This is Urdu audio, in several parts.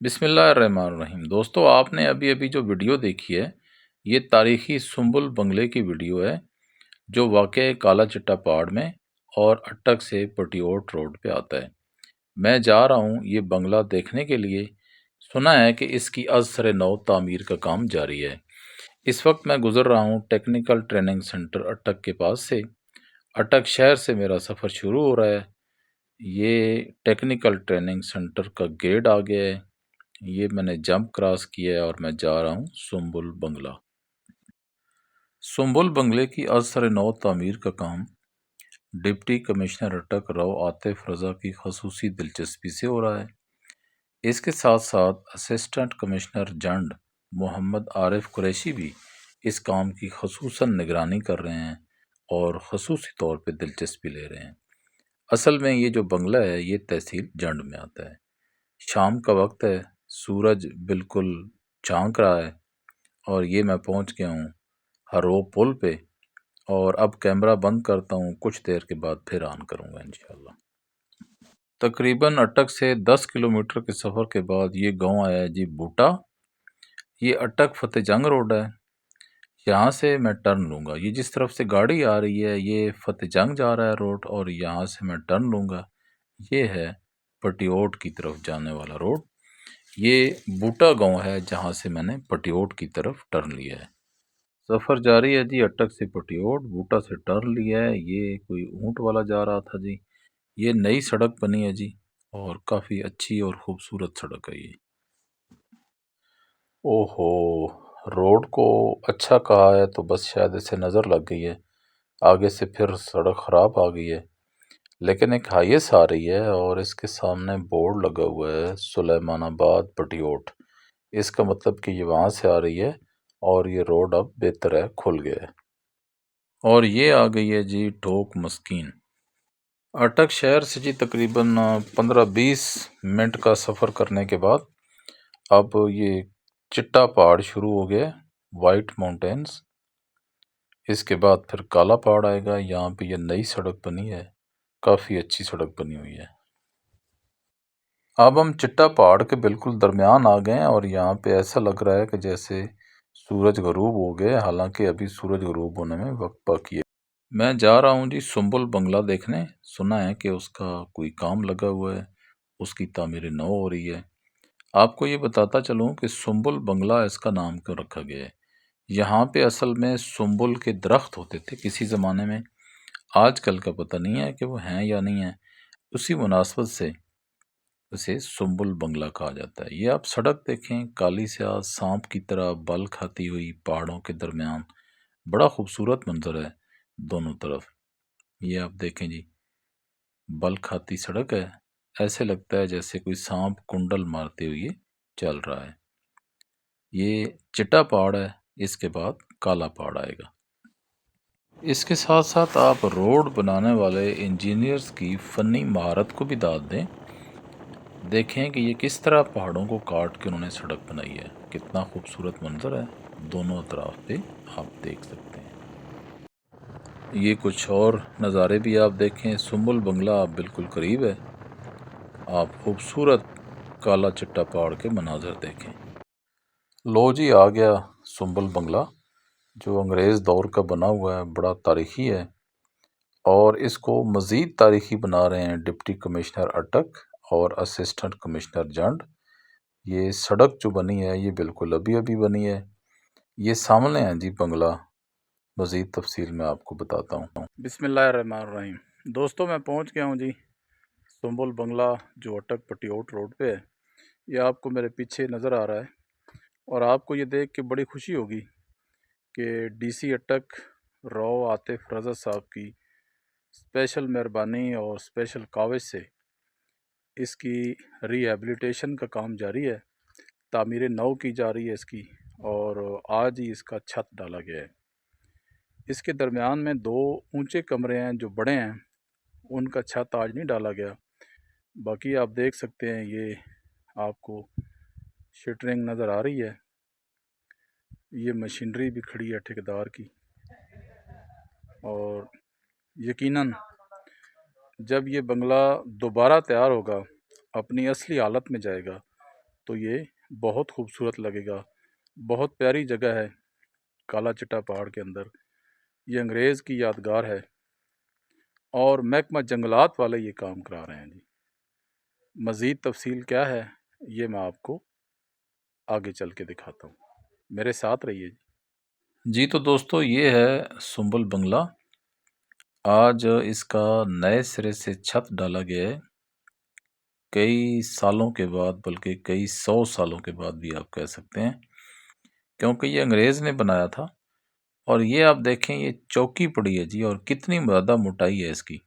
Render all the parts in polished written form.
بسم اللہ الرحمن الرحیم۔ دوستو، آپ نے ابھی جو ویڈیو دیکھی ہے یہ تاریخی سنبل بنگلے کی ویڈیو ہے جو واقع کالا چٹا پہاڑ میں اور اٹک سے پٹیوٹ روڈ پہ آتا ہے۔ میں جا رہا ہوں یہ بنگلہ دیکھنے کے لیے۔ سنا ہے کہ اس کی از سر نو تعمیر کا کام جاری ہے۔ اس وقت میں گزر رہا ہوں ٹیکنیکل ٹریننگ سینٹر اٹک کے پاس سے۔ اٹک شہر سے میرا سفر شروع ہو رہا ہے۔ یہ ٹیکنیکل ٹریننگ سینٹر کا گیٹ آ گیا ہے۔ یہ میں نے جمپ کراس کیا ہے اور میں جا رہا ہوں سنبل بنگلہ۔ سنبل بنگلے کی از سر نو تعمیر کا کام ڈپٹی کمشنر اٹک رو عاطف رضا کی خصوصی دلچسپی سے ہو رہا ہے۔ اس کے ساتھ ساتھ اسسٹنٹ کمشنر جنڈ محمد عارف قریشی بھی اس کام کی خصوصاً نگرانی کر رہے ہیں اور خصوصی طور پہ دلچسپی لے رہے ہیں۔ اصل میں یہ جو بنگلہ ہے یہ تحصیل جنڈ میں آتا ہے۔ شام کا وقت ہے، سورج بالکل چاک رہا ہے اور یہ میں پہنچ گیا ہوں ہرو پل پہ، اور اب کیمرہ بند کرتا ہوں، کچھ دیر کے بعد پھر آن کروں گا انشاءاللہ۔ تقریباً اٹک سے 10 کلومیٹر کے سفر کے بعد یہ گاؤں آیا ہے جی بوٹا۔ یہ اٹک فتح جنگ روڈ ہے۔ یہاں سے میں ٹرن لوں گا، یہ جس طرف سے گاڑی آ رہی ہے یہ فتح جنگ جا رہا ہے روڈ، اور یہاں سے میں ٹرن لوں گا، یہ ہے پٹیوٹ کی طرف جانے والا روڈ۔ یہ بوٹا گاؤں ہے جہاں سے میں نے پٹیوٹ کی طرف ٹرن لیا ہے۔ سفر جاری ہے جی، اٹک سے پٹیوٹ، بوٹا سے ٹرن لیا ہے۔ یہ کوئی اونٹ والا جا رہا تھا جی۔ یہ نئی سڑک بنی ہے جی اور کافی اچھی اور خوبصورت سڑک ہے یہ۔ اوہو، روڈ کو اچھا کہا ہے تو بس شاید اسے نظر لگ گئی ہے، آگے سے پھر سڑک خراب آ گئی ہے، لیکن ایک ہائیس آ رہی ہے اور اس کے سامنے بورڈ لگا ہوا ہے سلیمان آباد پٹیوٹ۔ اس کا مطلب کہ یہ وہاں سے آ رہی ہے اور یہ روڈ اب بہتر ہے، کھل گیا ہے۔ اور یہ آ گئی ہے جی ٹوک مسکین۔ اٹک شہر سے جی تقریباً 15-20 منٹ کا سفر کرنے کے بعد اب یہ چٹا پہاڑ شروع ہو گیا، وائٹ ماؤنٹینز۔ اس کے بعد پھر کالا پہاڑ آئے گا۔ یہاں پہ یہ نئی سڑک بنی ہے، کافی اچھی سڑک بنی ہوئی ہے۔ اب ہم چٹا پہاڑ کے بالکل درمیان آ گئے ہیں اور یہاں پہ ایسا لگ رہا ہے کہ جیسے سورج غروب ہو گئے، حالانکہ ابھی سورج غروب ہونے میں وقت باقی ہے۔ میں جا رہا ہوں جی سنبل بنگلہ دیکھنے۔ سنا ہے کہ اس کا کوئی کام لگا ہوا ہے، اس کی تعمیر نو ہو رہی ہے۔ آپ کو یہ بتاتا چلوں کہ سنبل بنگلہ اس کا نام کیوں رکھا گیا ہے۔ یہاں پہ اصل میں سنبل کے درخت ہوتے تھے کسی زمانے میں، آج کل کا پتہ نہیں ہے کہ وہ ہیں یا نہیں ہیں، اسی مناسبت سے اسے سنبل بنگلہ کہا جاتا ہے۔ یہ آپ سڑک دیکھیں، کالی سیاہ سانپ کی طرح بل کھاتی ہوئی پہاڑوں کے درمیان، بڑا خوبصورت منظر ہے دونوں طرف۔ یہ آپ دیکھیں جی، بل کھاتی سڑک ہے، ایسے لگتا ہے جیسے کوئی سانپ کنڈل مارتے ہوئے چل رہا ہے۔ یہ چٹا پہاڑ ہے، اس کے بعد کالا پہاڑ آئے گا۔ اس کے ساتھ ساتھ آپ روڈ بنانے والے انجینئرز کی فنی مہارت کو بھی داد دیں۔ دیکھیں کہ یہ کس طرح پہاڑوں کو کاٹ کے انہوں نے سڑک بنائی ہے، کتنا خوبصورت منظر ہے، دونوں اطراف پہ آپ دیکھ سکتے ہیں۔ یہ کچھ اور نظارے بھی آپ دیکھیں، سنبل بنگلہ آپ بالکل قریب ہے، آپ خوبصورت کالا چٹا پہاڑ کے مناظر دیکھیں۔ لو جی آ گیا سنبل بنگلہ، جو انگریز دور کا بنا ہوا ہے، بڑا تاریخی ہے، اور اس کو مزید تاریخی بنا رہے ہیں ڈپٹی کمشنر اٹک اور اسسٹنٹ کمشنر جنڈ۔ یہ سڑک جو بنی ہے یہ بالکل ابھی بنی ہے۔ یہ سامنے ہیں جی بنگلہ، مزید تفصیل میں آپ کو بتاتا ہوں۔ بسم اللہ الرحمن الرحیم۔ دوستو، میں پہنچ گیا ہوں جی سنبل بنگلہ جو اٹک پٹیوٹ روڈ پہ ہے۔ یہ آپ کو میرے پیچھے نظر آ رہا ہے، اور آپ کو یہ دیکھ کے بڑی خوشی ہوگی کہ ڈی سی اٹک رو عاطف رضا صاحب کی اسپیشل مہربانی اور اسپیشل کاوش سے اس کی ری ایبلیٹیشن کا کام جاری ہے، تعمیر نو کی جا رہی ہے اس کی، اور آج ہی اس کا چھت ڈالا گیا ہے۔ اس کے درمیان میں 2 اونچے کمرے ہیں جو بڑے ہیں، ان کا چھت آج نہیں ڈالا گیا۔ باقی آپ دیکھ سکتے ہیں، یہ آپ کو شٹرنگ نظر آ رہی ہے، یہ مشینری بھی کھڑی ہے ٹھیکیدار کی، اور یقیناً جب یہ بنگلہ دوبارہ تیار ہوگا، اپنی اصلی حالت میں جائے گا، تو یہ بہت خوبصورت لگے گا۔ بہت پیاری جگہ ہے کالا چٹا پہاڑ کے اندر۔ یہ انگریز کی یادگار ہے اور محکمہ جنگلات والے یہ کام کرا رہے ہیں جی۔ مزید تفصیل کیا ہے یہ میں آپ کو آگے چل کے دکھاتا ہوں، میرے ساتھ رہیے جی۔ تو دوستو یہ ہے سنبل بنگلہ۔ آج اس کا نئے سرے سے چھت ڈالا گیا ہے، کئی سالوں کے بعد، بلکہ کئی 100 سالوں کے بعد بھی آپ کہہ سکتے ہیں، کیونکہ یہ انگریز نے بنایا تھا۔ اور یہ آپ دیکھیں یہ چوکی پڑی ہے جی، اور کتنی زیادہ موٹائی ہے اس کی۔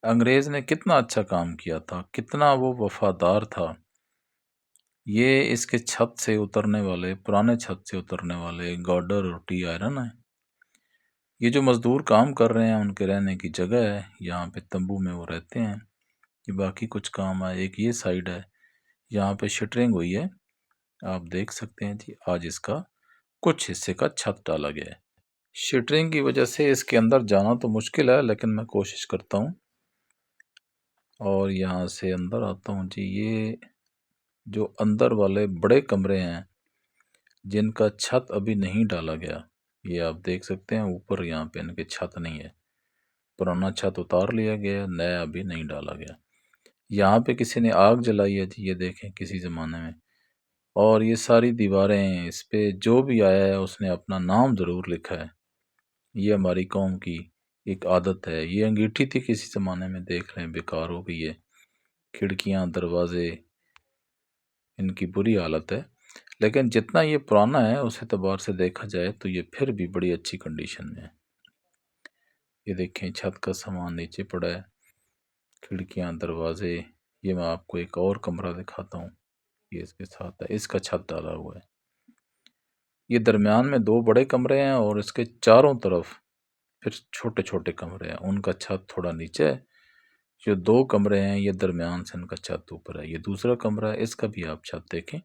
انگریز نے کتنا اچھا کام کیا تھا، کتنا وہ وفادار تھا۔ یہ اس کے چھت سے اترنے والے، پرانے چھت سے اترنے والے گارڈر اور ٹی آئرن ہے۔ یہ جو مزدور کام کر رہے ہیں ان کے رہنے کی جگہ ہے، یہاں پہ تمبو میں وہ رہتے ہیں۔ یہ باقی کچھ کام ہے، ایک یہ سائیڈ ہے، یہاں پہ شٹرنگ ہوئی ہے، آپ دیکھ سکتے ہیں جی۔ آج اس کا کچھ حصے کا چھت ڈالا گیا ہے۔ شٹرنگ کی وجہ سے اس کے اندر جانا تو مشکل ہے، لیکن میں کوشش کرتا ہوں اور یہاں سے اندر آتا ہوں جی۔ یہ جو اندر والے بڑے کمرے ہیں جن کا چھت ابھی نہیں ڈالا گیا، یہ آپ دیکھ سکتے ہیں اوپر یہاں پہ ان کے چھت نہیں ہے، پرانا چھت اتار لیا گیا، نیا ابھی نہیں ڈالا گیا۔ یہاں پہ کسی نے آگ جلائی ہے جی، یہ دیکھیں کسی زمانے میں۔ اور یہ ساری دیواریں، اس پہ جو بھی آیا ہے اس نے اپنا نام ضرور لکھا ہے۔ یہ ہماری قوم کی ایک عادت ہے۔ یہ انگیٹھی تھی کسی زمانے میں، دیکھ لیں بیکار ہو گئی ہے۔ کھڑکیاں، دروازے، ان کی بری حالت ہے، لیکن جتنا یہ پرانا ہے اس اعتبار سے دیکھا جائے تو یہ پھر بھی بڑی اچھی کنڈیشن میں ہے۔ یہ دیکھیں چھت کا سامان نیچے پڑا ہے، کھڑکیاں، دروازے۔ یہ میں آپ کو ایک اور کمرہ دکھاتا ہوں، یہ اس کے ساتھ ہے، اس کا چھت ڈالا ہوا ہے۔ یہ درمیان میں 2 بڑے کمرے ہیں اور اس کے چاروں طرف پھر چھوٹے چھوٹے کمرے ہیں، ان کا چھت تھوڑا نیچے ہے۔ جو 2 کمرے ہیں یہ درمیان سے ان کا چھت اوپر ہے۔ یہ دوسرا کمرہ ہے، اس کا بھی آپ چھت دیکھیں،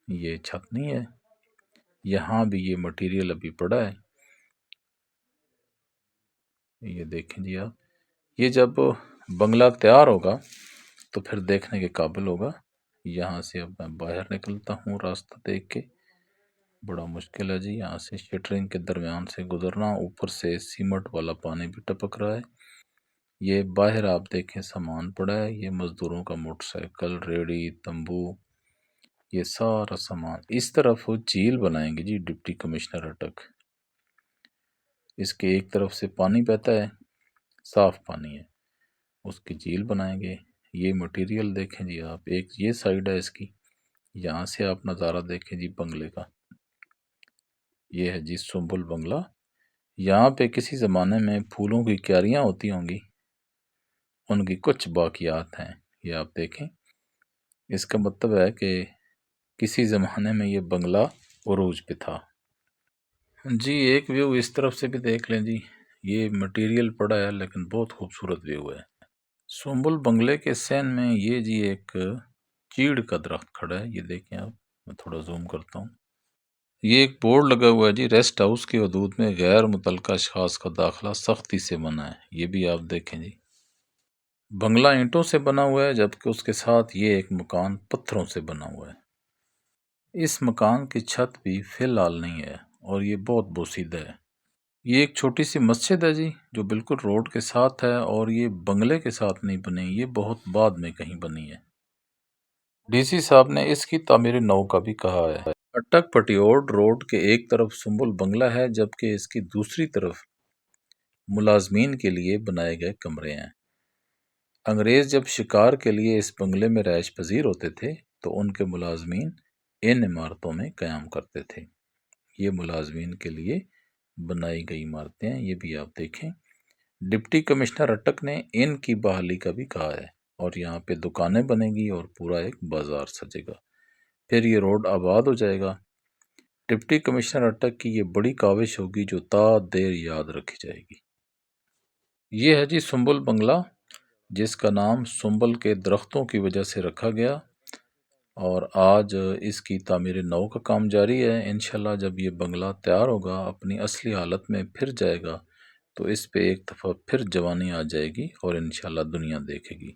یہ چھت نہیں ہے۔ یہاں بھی یہ مٹیریل ابھی پڑا ہے، یہ دیکھیں جی آپ۔ یہ جب بنگلہ تیار ہوگا تو پھر دیکھنے کے قابل ہوگا۔ یہاں سے اب میں باہر نکلتا ہوں راستہ دیکھ کے، بڑا مشکل ہے جی یہاں سے شٹرنگ کے درمیان سے گزرنا، اوپر سے سیمنٹ والا پانی بھی ٹپک رہا ہے۔ یہ باہر آپ دیکھیں سامان پڑا ہے، یہ مزدوروں کا موٹر سائیکل، ریڑی، تمبو، یہ سارا سامان۔ اس طرف وہ جھیل بنائیں گے جی ڈپٹی کمشنر اٹک۔ اس کے ایک طرف سے پانی بہتا ہے، صاف پانی ہے، اس کی جھیل بنائیں گے۔ یہ مٹیریل دیکھیں جی آپ، ایک یہ سائیڈ ہے اس کی، یہاں سے آپ نظارہ دیکھیں جی بنگلے کا۔ یہ ہے جی سنبل بنگلہ۔ یہاں پہ کسی زمانے میں پھولوں کی کیاریاں ہوتی ہوں گی، ان کی کچھ باقیات ہیں، یہ آپ دیکھیں۔ اس کا مطلب ہے کہ کسی زمانے میں یہ بنگلہ عروج پہ تھا جی۔ ایک ویو اس طرف سے بھی دیکھ لیں جی، یہ مٹیریل پڑا ہے لیکن بہت خوبصورت ویو ہے۔ سنبل بنگلے کے سین میں یہ جی ایک چیڑ کا درخت کھڑا ہے، یہ دیکھیں آپ، میں تھوڑا زوم کرتا ہوں۔ یہ ایک بورڈ لگا ہوا ہے جی، ریسٹ ہاؤس کی حدود میں غیر متعلقہ اشخاص کا داخلہ سختی سے منع ہے، یہ بھی آپ دیکھیں جی۔ بنگلہ اینٹوں سے بنا ہوا ہے، جبکہ اس کے ساتھ یہ ایک مکان پتھروں سے بنا ہوا ہے۔ اس مکان کی چھت بھی فی الحال نہیں ہے اور یہ بہت بوسیدہ ہے۔ یہ ایک چھوٹی سی مسجد ہے جی، جو بالکل روڈ کے ساتھ ہے، اور یہ بنگلے کے ساتھ نہیں بنی، یہ بہت بعد میں کہیں بنی ہے۔ ڈی سی صاحب نے اس کی تعمیر نو کا بھی کہا ہے۔ اٹک پٹیوڑ روڈ کے ایک طرف سنبل بنگلہ ہے، جبکہ اس کی دوسری طرف ملازمین کے لیے بنائے گئے کمرے ہیں۔ انگریز جب شکار کے لیے اس بنگلے میں رہائش پذیر ہوتے تھے تو ان کے ملازمین ان عمارتوں میں قیام کرتے تھے۔ یہ ملازمین کے لیے بنائی گئی عمارتیں ہیں، یہ بھی آپ دیکھیں۔ ڈپٹی کمشنر اٹک نے ان کی بحالی کا بھی کہا ہے، اور یہاں پہ دکانیں بنے گی اور پورا ایک بازار سجے گا، پھر یہ روڈ آباد ہو جائے گا۔ ڈپٹی کمشنر اٹک کی یہ بڑی کاوش ہوگی جو تا دیر یاد رکھی جائے گی۔ یہ ہے جی سنبل بنگلہ، جس کا نام سنبل کے درختوں کی وجہ سے رکھا گیا، اور آج اس کی تعمیر نو کا کام جاری ہے۔ انشاءاللہ جب یہ بنگلہ تیار ہوگا، اپنی اصلی حالت میں پھر جائے گا، تو اس پہ ایک دفعہ پھر جوانی آ جائے گی اور انشاءاللہ دنیا دیکھے گی۔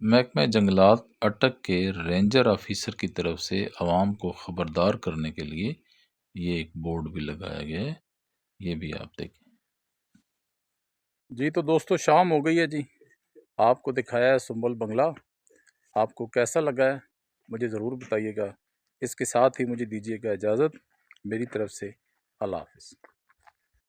محکمہ جنگلات اٹک کے رینجر آفیسر کی طرف سے عوام کو خبردار کرنے کے لیے یہ ایک بورڈ بھی لگایا گیا ہے، یہ بھی آپ دیکھیں۔ جی تو دوستو شام ہو گئی ہے جی، آپ کو دکھایا ہے سنبل بنگلہ، آپ کو کیسا لگا ہے مجھے ضرور بتائیے گا۔ اس کے ساتھ ہی مجھے دیجیے گا اجازت، میری طرف سے اللہ حافظ۔